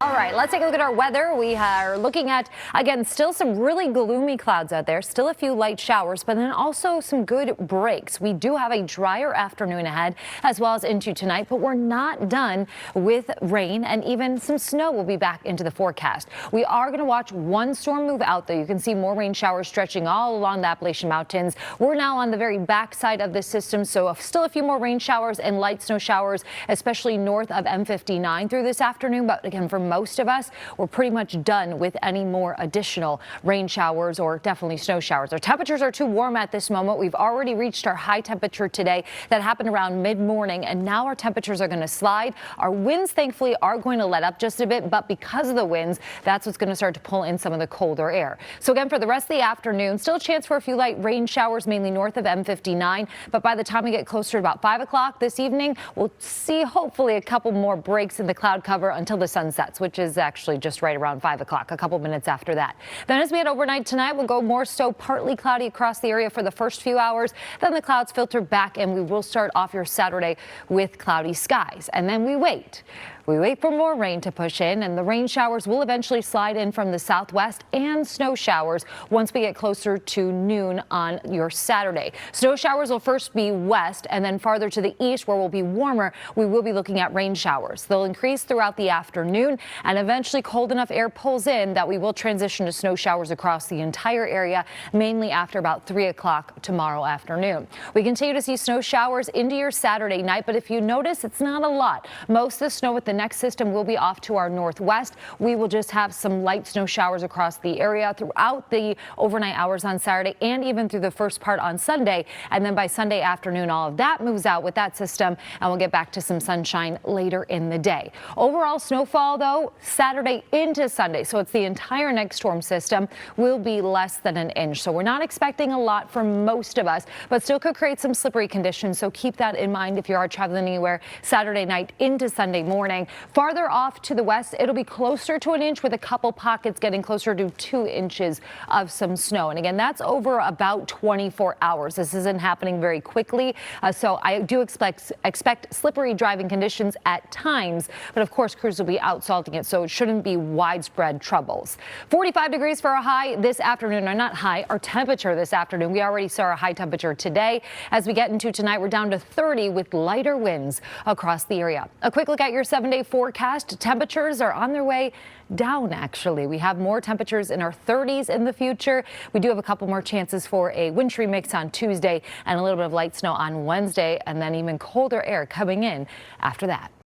All right, let's take a look at our weather. We are looking at, again, still some really gloomy clouds out there, still a few light showers, but then also some good breaks. We do have a drier afternoon ahead as well as into tonight, but we're not done with rain, and even some snow will be back into the forecast. We are going to watch one storm move out, though. You can see more rain showers stretching all along the Appalachian Mountains. We're now on the very backside of the system, so still a few more rain showers and light snow showers, especially north of M59 through this afternoon. But again, for most of us, we're pretty much done with any more additional rain showers or definitely snow showers. Our temperatures are too warm at this moment. We've already reached our high temperature today that happened around mid-morning, and now our temperatures are going to slide. Our winds, thankfully, are going to let up just a bit, but because of the winds, that's what's going to start to pull in some of the colder air. So again, for the rest of the afternoon, still a chance for a few light rain showers, mainly north of M59. But by the time we get closer to about 5 o'clock this evening, we'll see hopefully a couple more breaks in the cloud cover until the sun sets, which is actually just right around 5 o'clock, a couple minutes after that. Then as we head overnight tonight, we'll go more so partly cloudy across the area for the first few hours. Then the clouds filter back, and we will start off your Saturday with cloudy skies. And then we wait. We wait for more rain to push in, and the rain showers will eventually slide in from the southwest, and snow showers once we get closer to noon on your Saturday. Snow showers will first be west, and then farther to the east where we'll be warmer, we will be looking at rain showers. They'll increase throughout the afternoon, and eventually cold enough air pulls in that we will transition to snow showers across the entire area, mainly after about 3 o'clock tomorrow afternoon. We continue to see snow showers into your Saturday night, but if you notice, it's not a lot. Most of the snow with the next system will be off to our northwest. We will just have some light snow showers across the area throughout the overnight hours on Saturday and even through the first part on Sunday. And then by Sunday afternoon, all of that moves out with that system, and we'll get back to some sunshine later in the day. Overall snowfall, though, Saturday into Sunday, so it's the entire next storm system, will be less than an inch. So we're not expecting a lot for most of us, but still could create some slippery conditions. So keep that in mind if you are traveling anywhere Saturday night into Sunday morning. Farther off to the west, it'll be closer to an inch, with a couple pockets getting closer to 2 inches of some snow. And again, that's over about 24 hours. This isn't happening very quickly. So I do expect slippery driving conditions at times. But of course, crews will be out salting it, so it shouldn't be widespread troubles. 45 degrees for a high this afternoon, or not high, our temperature this afternoon. We already saw our high temperature today. As we get into tonight, we're down to 30 with lighter winds across the area. A quick look at your 7-day forecast. Temperatures are on their way down, actually. We have more temperatures in our 30s in the future. We do have a couple more chances for a wintry mix on Tuesday and a little bit of light snow on Wednesday, and then even colder air coming in after that.